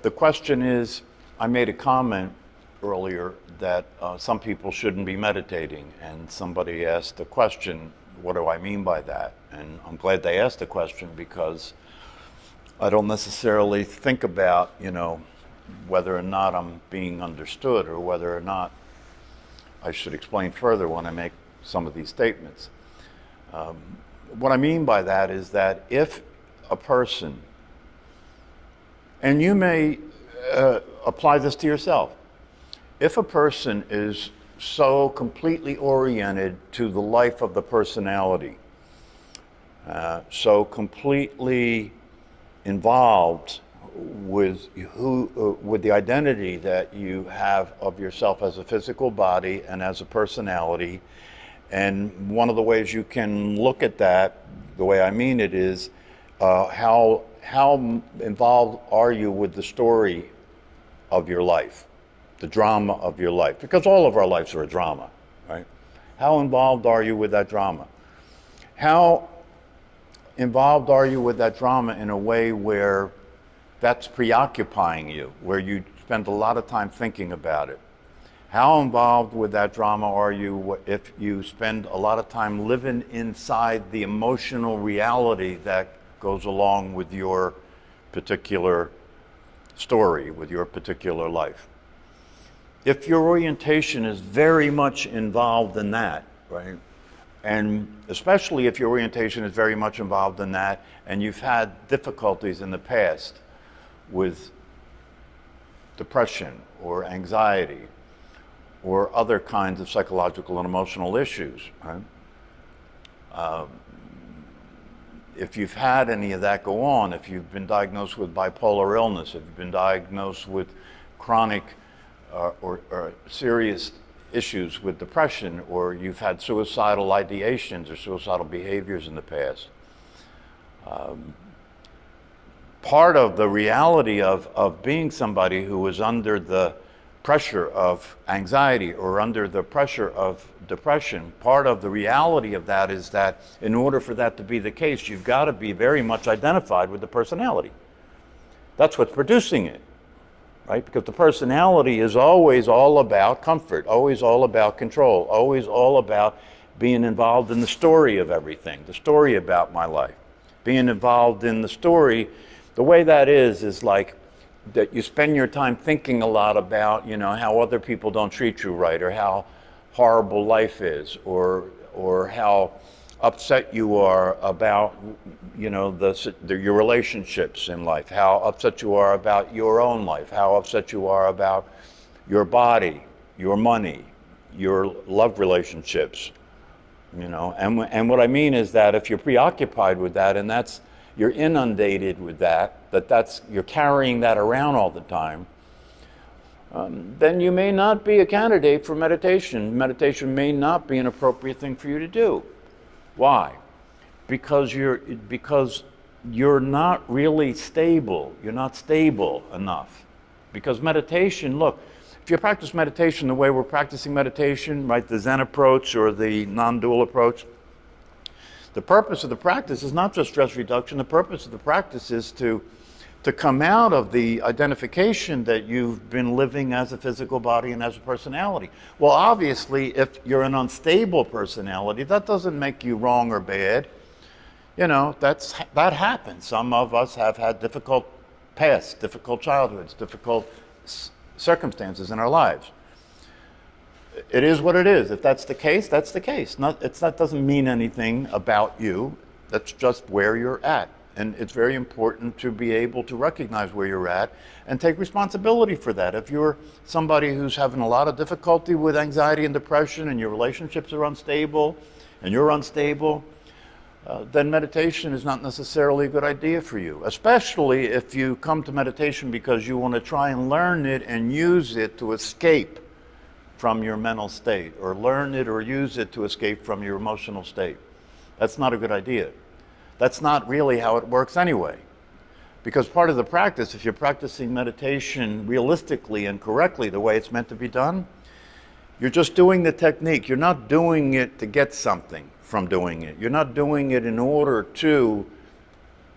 the question is, I made a comment earlier that some people shouldn't be meditating, and somebody asked the question, what do I mean by that? And I'm glad they asked the question, because I don't necessarily think about, whether or not I'm being understood, or whether or not I should explain further when I make some of these statements. What I mean by that is that if a person, and you may apply this to yourself, if a person is so completely oriented to the life of the personality, so completely involved with with the identity that you have of yourself as a physical body and as a personality. And one of the ways you can look at that, the way I mean it, is how involved are you with the story of your life, the drama of your life? Because all of our lives are a drama, right? How involved are you with that drama? How involved are you with that drama in a way where that's preoccupying you, where you spend a lot of time thinking about it? How involved with that drama are you if you spend a lot of time living inside the emotional reality that goes along with your particular story, with your particular life? If your orientation is very much involved in that, right? And especially if your orientation is very much involved in that, and you've had difficulties in the past with depression or anxiety or other kinds of psychological and emotional issues, right? If you've had any of that go on, if you've been diagnosed with bipolar illness, if you've been diagnosed with chronic or serious issues with depression, or you've had suicidal ideations or suicidal behaviors in the past, part of the reality of being somebody who is under the pressure of anxiety or under the pressure of depression, part of the reality of that is that in order for that to be the case, you've got to be very much identified with the personality. That's what's producing it, right? Because the personality is always all about comfort, always all about control, always all about being involved in the story of everything, the story about my life. Being involved in the story, the way that is like that you spend your time thinking a lot about, how other people don't treat you right, or how horrible life is, or how upset you are about, your relationships in life, how upset you are about your own life, how upset you are about your body, your money, your love relationships, And what I mean is that if you're preoccupied with that, and you're inundated with you're carrying that around all the time, then you may not be a candidate for meditation. Meditation may not be an appropriate thing for you to do. Why? Because you're not really stable. You're not stable enough. Because meditation, look, if you practice meditation the way we're practicing meditation, right, the Zen approach or the non-dual approach, the purpose of the practice is not just stress reduction. The purpose of the practice is to come out of the identification that you've been living as a physical body and as a personality. Well, obviously, if you're an unstable personality, that doesn't make you wrong or bad. That happens. Some of us have had difficult pasts, difficult childhoods, difficult circumstances in our lives. It is what it is. If that's the case, that's the case. That doesn't mean anything about you. That's just where you're at. And it's very important to be able to recognize where you're at and take responsibility for that. If you're somebody who's having a lot of difficulty with anxiety and depression, and your relationships are unstable, and you're unstable, then meditation is not necessarily a good idea for you, especially if you come to meditation because you want to try and learn it and use it to escape from your mental state, or learn it or use it to escape from your emotional state. That's not a good idea. That's not really how it works anyway. Because part of the practice, if you're practicing meditation realistically and correctly the way it's meant to be done, you're just doing the technique. You're not doing it to get something from doing it. You're not doing it in order to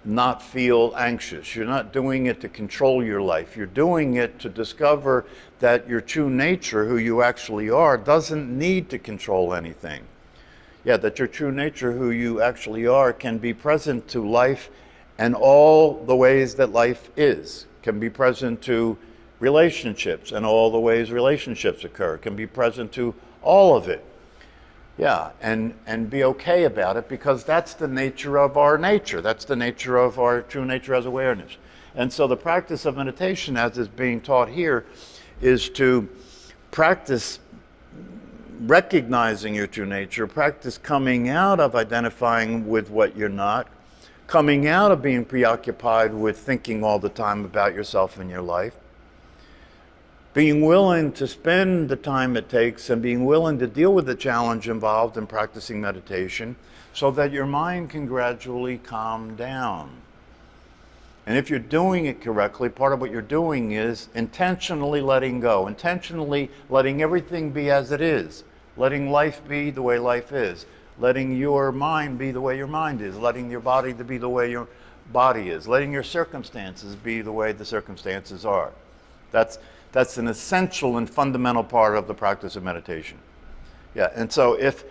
not feel anxious. You're not doing it to control your life. You're doing it to discover that your true nature, who you actually are, doesn't need to control anything. Yeah, that your true nature, who you actually are, can be present to life and all the ways that life is. Can be present to relationships and all the ways relationships occur. Can be present to all of it. Yeah, and be okay about it, because that's the nature of our nature. That's the nature of our true nature as awareness. And so the practice of meditation, as is being taught here, is to practice recognizing your true nature, practice coming out of identifying with what you're not, coming out of being preoccupied with thinking all the time about yourself and your life, being willing to spend the time it takes and being willing to deal with the challenge involved in practicing meditation so that your mind can gradually calm down. And if you're doing it correctly, part of what you're doing is intentionally letting go, intentionally letting everything be as it is, letting life be the way life is, letting your mind be the way your mind is, letting your body to be the way your body is, letting your circumstances be the way the circumstances are. That's an essential and fundamental part of the practice of meditation. Yeah, and so if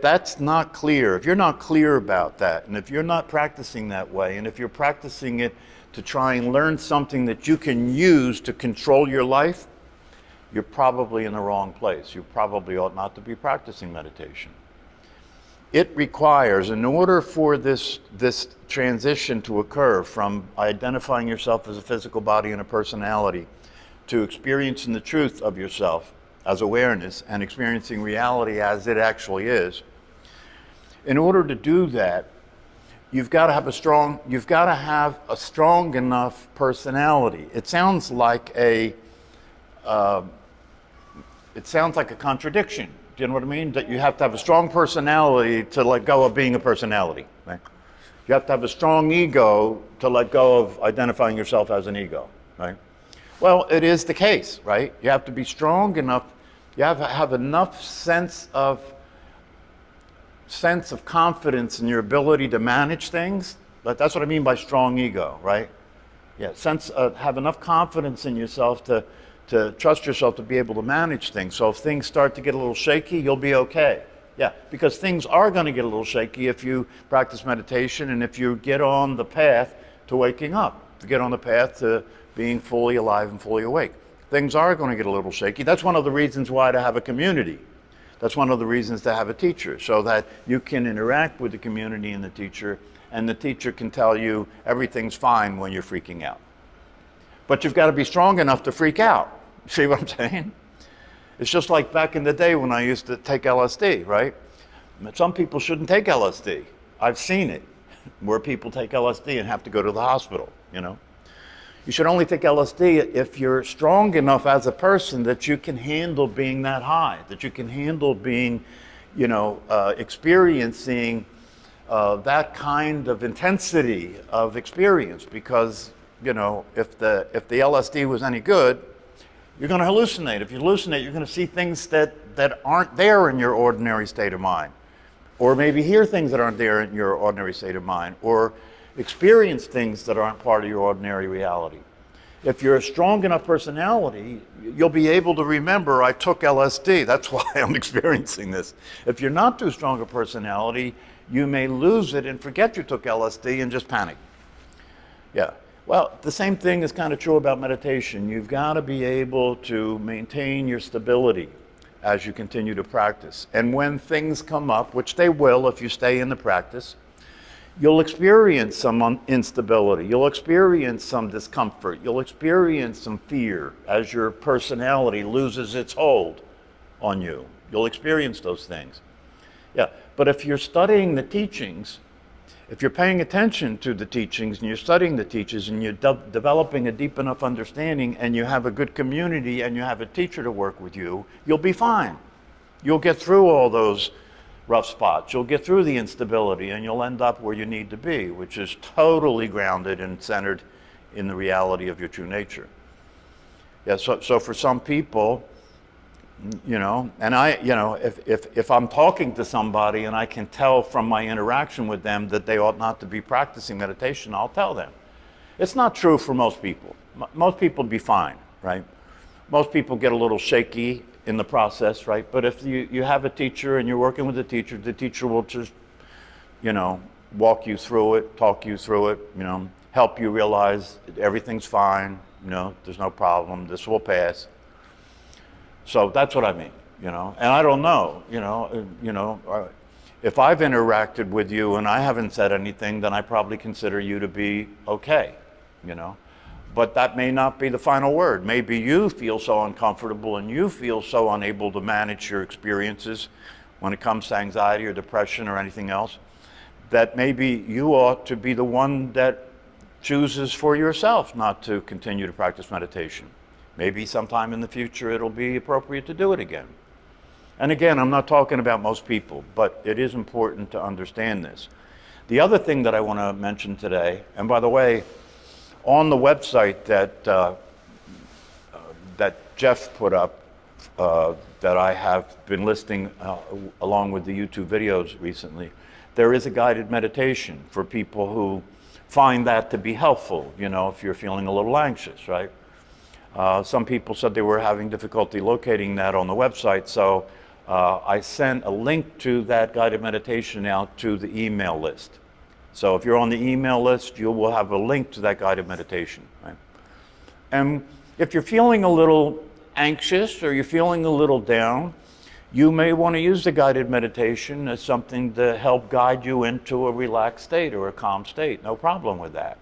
that's not clear, if you're not clear about that, and if you're not practicing that way, and if you're practicing it to try and learn something that you can use to control your life, you're probably in the wrong place. You probably ought not to be practicing meditation. It requires, in order for this transition to occur from identifying yourself as a physical body and a personality to experiencing the truth of yourself as awareness and experiencing reality as it actually is, in order to do that, you've got to have a strong enough personality. It sounds like a contradiction. Do you know what I mean? That you have to have a strong personality to let go of being a personality. Right? You have to have a strong ego to let go of identifying yourself as an ego. Right? Well, it is the case, right? You have to be strong enough. You have to have enough sense of confidence in your ability to manage things. But that's what I mean by strong ego, right? Yeah, have enough confidence in yourself to trust yourself to be able to manage things. So if things start to get a little shaky, you'll be okay. Yeah, because things are going to get a little shaky if you practice meditation and if you get on the path to waking up, if you get on the path to being fully alive and fully awake. Things are going to get a little shaky. That's one of the reasons why to have a community. That's one of the reasons to have a teacher, so that you can interact with the community and the teacher can tell you everything's fine when you're freaking out. But you've got to be strong enough to freak out. See what I'm saying? It's just like back in the day when I used to take LSD, right? Some people shouldn't take LSD. I've seen it, where people take LSD and have to go to the hospital, you know? You should only take LSD if you're strong enough as a person that you can handle being that high, that you can handle being, experiencing that kind of intensity of experience. Because, if the LSD was any good, you're going to hallucinate. If you hallucinate, you're going to see things that aren't there in your ordinary state of mind, or maybe hear things that aren't there in your ordinary state of mind, or experience things that aren't part of your ordinary reality. If you're a strong enough personality, you'll be able to remember, I took LSD, that's why I'm experiencing this. If you're not too strong a personality, you may lose it and forget you took LSD and just panic. Yeah. Well, the same thing is kind of true about meditation. You've got to be able to maintain your stability as you continue to practice. And when things come up, which they will if you stay in the practice, you'll experience some instability. You'll experience some discomfort. You'll experience some fear as your personality loses its hold on you. You'll experience those things. Yeah, but if you're studying the teachings, if you're paying attention to the teachings and you're studying the teachings and you're developing a deep enough understanding and you have a good community and you have a teacher to work with you, you'll be fine. You'll get through all those rough spots. You'll get through the instability and you'll end up where you need to be, which is totally grounded and centered in the reality of your true nature. Yeah, so for some people, You know, and if I'm talking to somebody and I can tell from my interaction with them that they ought not to be practicing meditation, I'll tell them. It's not true for most people. Most people would be fine, right? Most people get a little shaky in the process, right? But if you have a teacher and you're working with the teacher will just, walk you through it, talk you through it, help you realize everything's fine, there's no problem, this will pass. So that's what I mean, and I don't know, if I've interacted with you and I haven't said anything, then I probably consider you to be okay, But that may not be the final word. Maybe you feel so uncomfortable and you feel so unable to manage your experiences when it comes to anxiety or depression or anything else, that maybe you ought to be the one that chooses for yourself not to continue to practice meditation. Maybe sometime in the future it'll be appropriate to do it again. And again, I'm not talking about most people, but it is important to understand this. The other thing that I want to mention today, and by the way, on the website that Jeff put up, that I have been listing along with the YouTube videos recently, there is a guided meditation for people who find that to be helpful, if you're feeling a little anxious, right? Some people said they were having difficulty locating that on the website, so I sent a link to that guided meditation out to the email list. So if you're on the email list, you will have a link to that guided meditation, right? And if you're feeling a little anxious or you're feeling a little down, you may want to use the guided meditation as something to help guide you into a relaxed state or a calm state. No problem with that.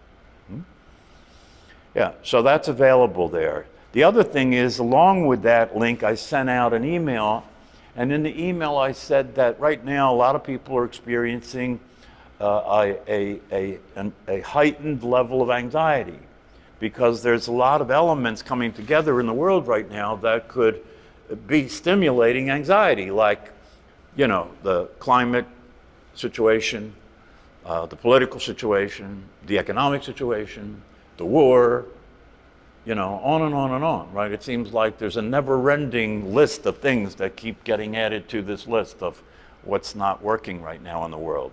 Yeah, so that's available there. The other thing is, along with that link, I sent out an email, and in the email I said that right now a lot of people are experiencing a heightened level of anxiety because there's a lot of elements coming together in the world right now that could be stimulating anxiety, like, the climate situation, the political situation, the economic situation, the war, on and on and on, right? It seems like there's a never-ending list of things that keep getting added to this list of what's not working right now in the world.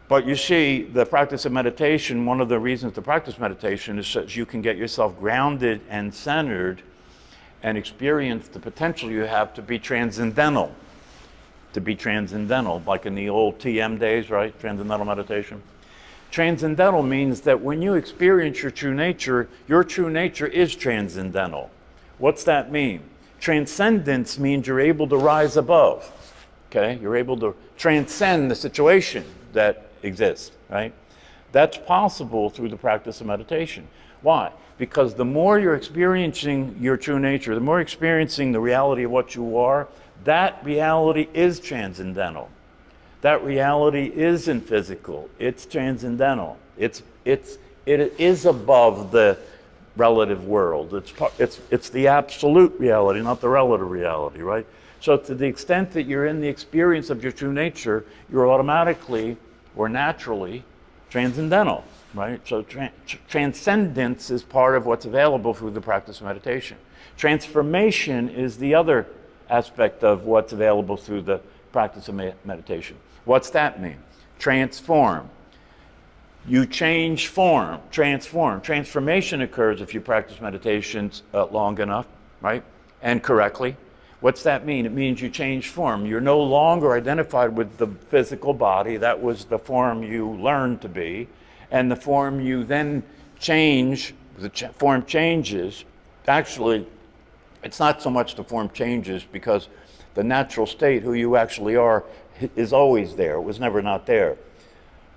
But you see, the practice of meditation, one of the reasons to practice meditation is so that you can get yourself grounded and centered and experience the potential you have to be transcendental. To be transcendental, like in the old TM days, right? Transcendental meditation. Transcendental means that when you experience your true nature is transcendental. What's that mean? Transcendence means you're able to rise above, okay? You're able to transcend the situation that exists, right? That's possible through the practice of meditation. Why? Because the more you're experiencing your true nature, the more experiencing the reality of what you are, that reality is transcendental. That reality isn't physical, it's transcendental. It is above the relative world. It's the absolute reality, not the relative reality, right? So to the extent that you're in the experience of your true nature, you're automatically or naturally transcendental, right? So transcendence is part of what's available through the practice of meditation. Transformation is the other aspect of what's available through the practice of meditation. What's that mean? Transform. You change form, transform. Transformation occurs if you practice meditations long enough, right? And correctly. What's that mean? It means you change form. You're no longer identified with the physical body. That was the form you learned to be. And the form you then change, form changes. Actually, it's not so much the form changes because the natural state, who you actually are, is always there. It was never not there.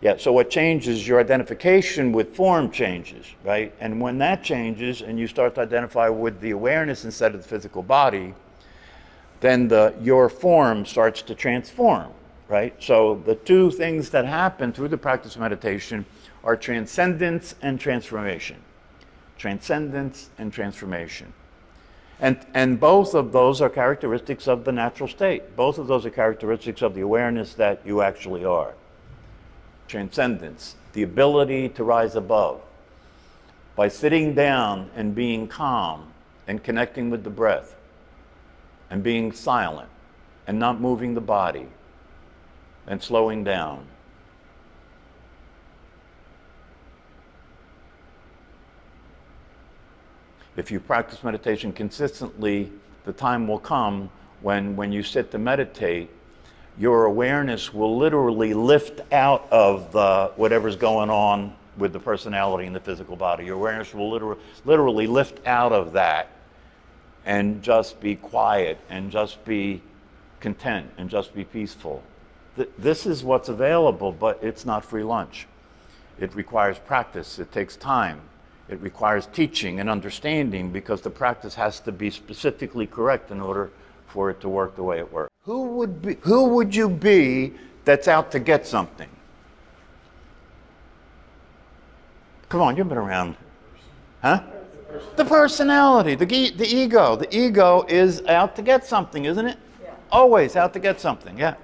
Yeah, so what changes, your identification with form changes, right? And when that changes and you start to identify with the awareness instead of the physical body, then your form starts to transform, right? So the two things that happen through the practice of meditation are transcendence and transformation. Transcendence and transformation. And both of those are characteristics of the natural state. Both of those are characteristics of the awareness that you actually are. Transcendence, the ability to rise above. By sitting down and being calm and connecting with the breath, and being silent and not moving the body and slowing down. If you practice meditation consistently, the time will come when you sit to meditate, your awareness will literally lift out of whatever's going on with the personality and the physical body. Your awareness will literally lift out of that and just be quiet and just be content and just be peaceful. This is what's available, but it's not free lunch. It requires practice. It takes time. It requires teaching and understanding, because the practice has to be specifically correct in order for it to work the way it works. Who would you be that's out to get something? Come on, you've been around. Huh? The personality, the ego. The ego is out to get something, isn't it? Yeah. Always out to get something, yeah.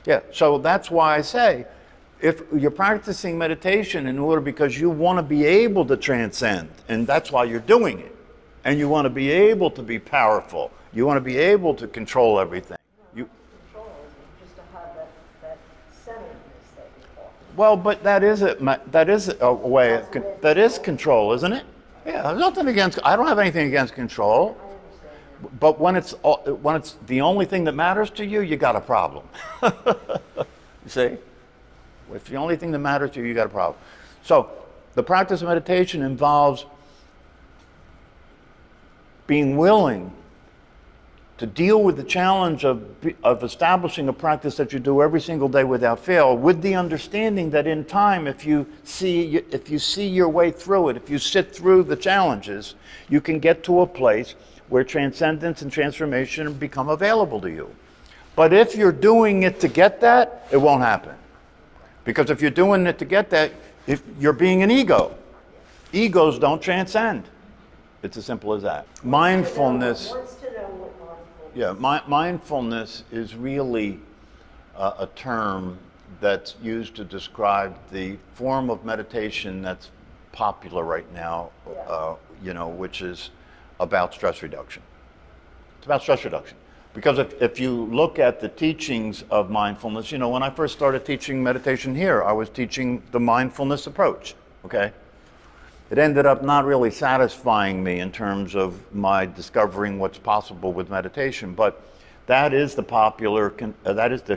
Yeah, so that's why I say, if you're practicing meditation in order because you want to be able to transcend, and that's why you're doing it, and you want to be able to be powerful, you want to be able to control everything. Control is just to have that centeredness that you talk about. Well, but that is a way, that is control, isn't it? Yeah, there's nothing against, I don't have anything against control. I understand. But when it's the only thing that matters to you, you got a problem. You see? If the only thing that matters to you, you got a problem. So the practice of meditation involves being willing to deal with the challenge of establishing a practice that you do every single day without fail, with the understanding that in time, if you see your way through it, if you sit through the challenges, you can get to a place where transcendence and transformation become available to you. But if you're doing it to get that, it won't happen. Because if you're doing it to get that, if you're being an ego. Egos don't transcend. It's as simple as that. Mindfulness. Yeah, mindfulness is really a term that's used to describe the form of meditation that's popular right now, which is about stress reduction. It's about stress reduction. Because if you look at the teachings of mindfulness, when I first started teaching meditation here, I was teaching the mindfulness approach, okay? It ended up not really satisfying me in terms of my discovering what's possible with meditation, but that is the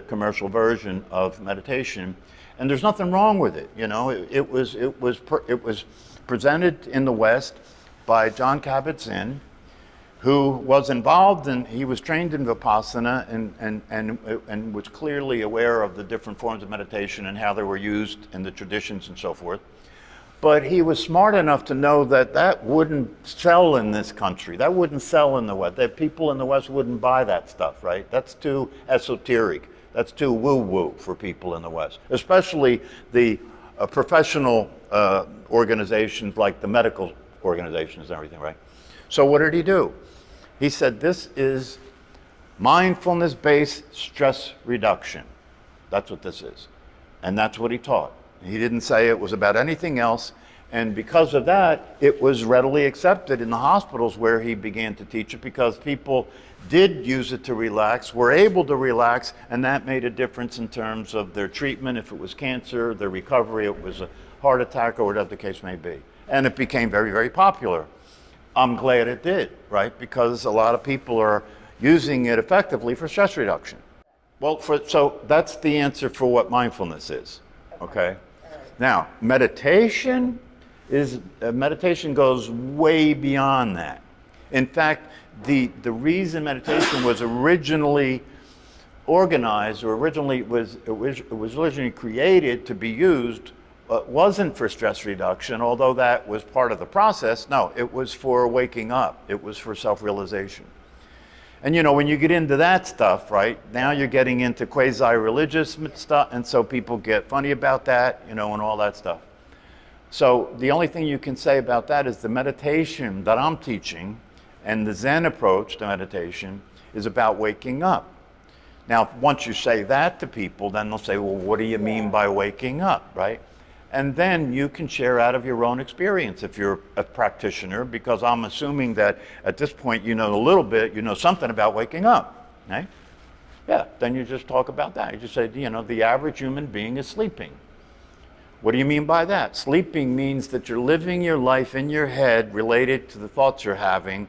commercial version of meditation, and there's nothing wrong with it. It was presented in the West by John Kabat-Zinn, who was involved he was trained in Vipassana and was clearly aware of the different forms of meditation and how they were used in the traditions and so forth. But he was smart enough to know that wouldn't sell in this country. That wouldn't sell in the West. That people in the West wouldn't buy that stuff, right? That's too esoteric. That's too woo-woo for people in the West, especially the professional organizations like the medical organizations and everything, right? So what did he do? He said, this is mindfulness-based stress reduction. That's what this is. And that's what he taught. He didn't say it was about anything else. And because of that, it was readily accepted in the hospitals where he began to teach it, because people did use it to relax, were able to relax, and that made a difference in terms of their treatment, if it was cancer, their recovery, it was a heart attack, or whatever the case may be. And it became very, very popular. I'm glad it did, right? Because a lot of people are using it effectively for stress reduction. Well, so that's the answer for what mindfulness is, okay? Now, meditation goes way beyond that. In fact, the reason meditation was originally organized, or it was originally created to be used, wasn't for stress reduction, although that was part of the process. No, it was for waking up. It was for self-realization. And when you get into that stuff, right, now you're getting into quasi-religious stuff, and so people get funny about that, and all that stuff. So the only thing you can say about that is the meditation that I'm teaching and the Zen approach to meditation is about waking up. Now, once you say that to people, then they'll say, well, what do you mean by waking up, right? And then you can share out of your own experience if you're a practitioner, because I'm assuming that at this point you know a little bit, you know something about waking up, right? Yeah, then you just talk about that. You just say, you know, the average human being is sleeping. What do you mean by that? Sleeping means that you're living your life in your head related to the thoughts you're having,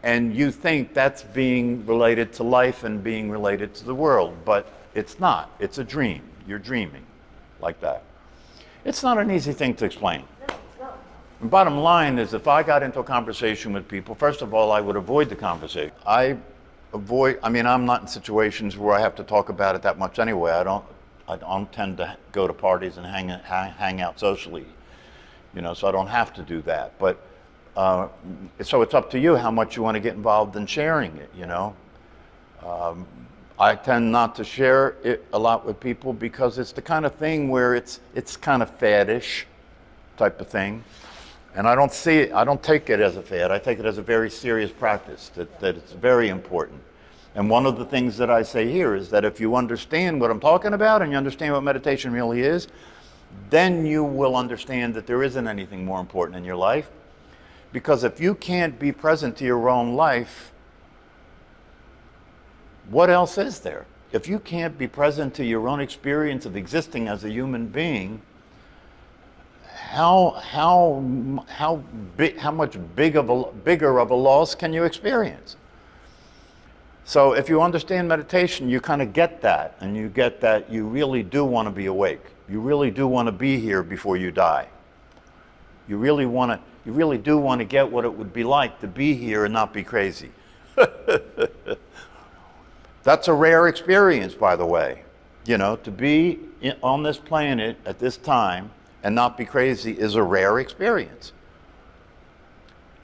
and you think that's being related to life and being related to the world, but it's not. It's a dream. You're dreaming like that. It's not an easy thing to explain. No, it's not. The bottom line is, if I got into a conversation with people, first of all, I would avoid the conversation. I'm not in situations where I have to talk about it that much anyway. I don't tend to go to parties and hang out socially, you know, so I don't have to do that. But so it's up to you how much you want to get involved in sharing it, you know. I tend not to share it a lot with people because it's the kind of thing where it's kind of faddish type of thing. And I don't take it as a fad. I take it as a very serious practice, that it's very important. And one of the things that I say here is that if you understand what I'm talking about and you understand what meditation really is, then you will understand that there isn't anything more important in your life. Because if you can't be present to your own life, what else is there? If you can't be present to your own experience of existing as a human being, how much bigger of a loss can you experience? So if you understand meditation, you kind of get that, and you get that you really do want to be awake. You really do want to be here before you die. You really do want to get what it would be like to be here and not be crazy. That's a rare experience, by the way. You know, to be on this planet at this time and not be crazy is a rare experience.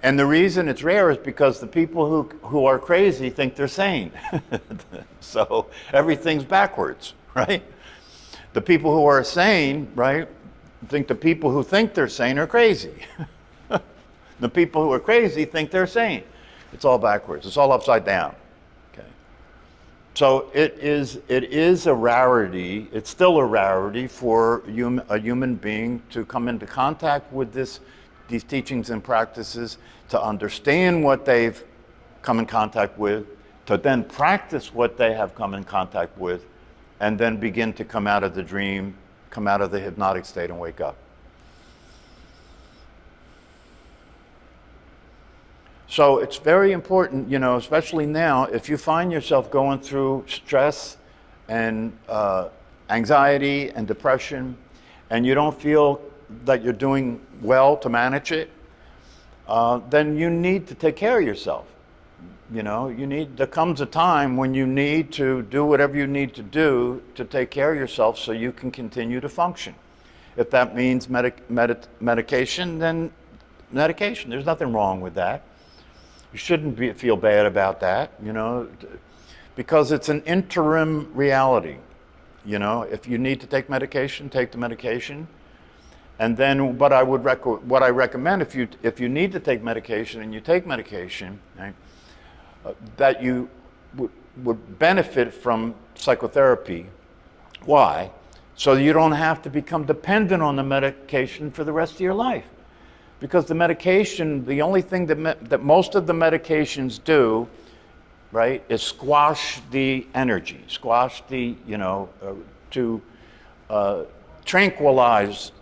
And the reason it's rare is because the people who are crazy think they're sane. So everything's backwards, right? The people who are sane, right, think the people who think they're sane are crazy. The people who are crazy think they're sane. It's all backwards. It's all upside down. Okay. So it is a rarity. It's still a rarity for a human being to come into contact with these teachings and practices, to understand what they've come in contact with, to then practice what they have come in contact with, and then begin to come out of the dream, come out of the hypnotic state and wake up. So it's very important, you know, especially now, if you find yourself going through stress and anxiety and depression, and you don't feel that you're doing well to manage it, then you need to take care of yourself. You know, there comes a time when you need to do whatever you need to do to take care of yourself so you can continue to function. If that means medication, then medication. There's nothing wrong with that. You shouldn't feel bad about that, you know, because it's an interim reality. You know, if you need to take medication, take the medication. And then what I recommend, if you need to take medication and you take medication, right, that you would benefit from psychotherapy. Why? So you don't have to become dependent on the medication for the rest of your life. Because the medication, the only thing that most of the medications do, right, is squash the energy, to tranquilize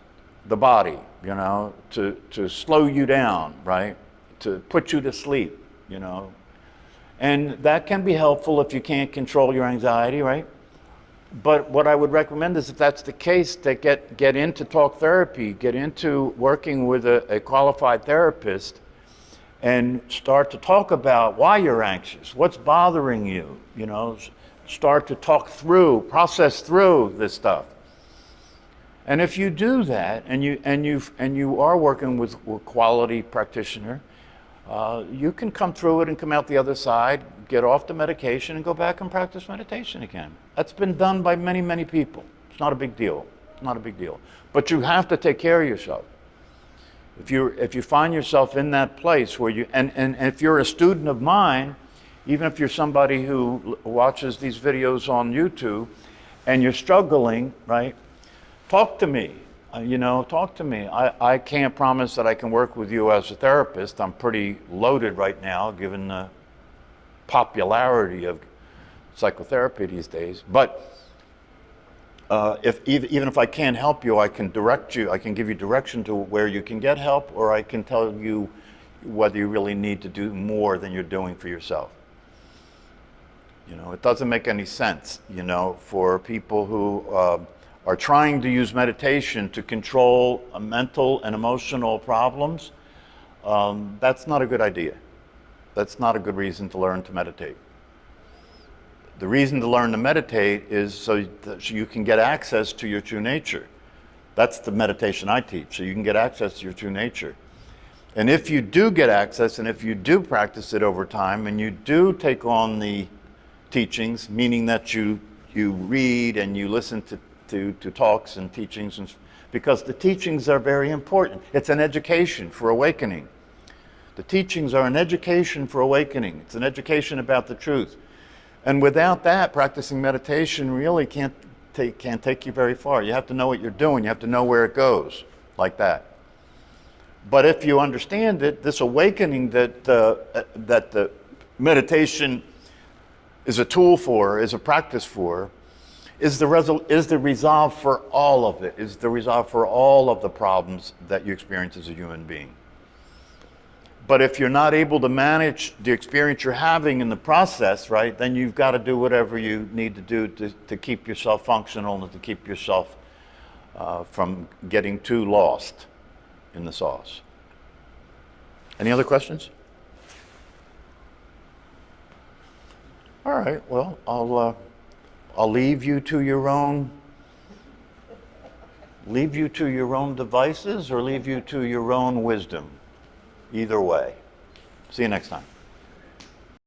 the body, you know, to slow you down, right, to put you to sleep, you know. And that can be helpful if you can't control your anxiety, right? But what I would recommend is, if that's the case, to get into talk therapy, get into working with a qualified therapist, and start to talk about why you're anxious, what's bothering you, you know, start to process through this stuff. And if you do that, and you are working with a quality practitioner, you can come through it and come out the other side, get off the medication, and go back and practice meditation again. That's been done by many, many people. It's not a big deal. It's not a big deal. But you have to take care of yourself. If you find yourself in that place where and if you're a student of mine, even if you're somebody who watches these videos on YouTube and you're struggling, right? Talk to me. talk to me. I can't promise that I can work with you as a therapist. I'm pretty loaded right now, given the popularity of psychotherapy these days. But even if I can't help you, I can direct you. I can give you direction to where you can get help, or I can tell you whether you really need to do more than you're doing for yourself. It doesn't make any sense, for people who are trying to use meditation to control mental and emotional problems. That's not a good idea. That's not a good reason to learn to meditate. The reason to learn to meditate is so that you can get access to your true nature. That's the meditation I teach, so you can get access to your true nature. And if you do get access, and if you do practice it over time, and you do take on the teachings, meaning that you read and you listen to talks and teachings, because the teachings are very important. It's an education for awakening. The teachings are an education for awakening. It's an education about the truth. And without that, practicing meditation really can't take you very far. You have to know what you're doing. You have to know where it goes, like that. But if you understand it, this awakening that the meditation is a tool for, is a practice for, is the resolve for all of it, is the resolve for all of the problems that you experience as a human being. But if you're not able to manage the experience you're having in the process, right, then you've got to do whatever you need to do to keep yourself functional and to keep yourself from getting too lost in the sauce. Any other questions? All right, well, I'll leave you to your own devices, or leave you to your own wisdom. Either way. See you next time.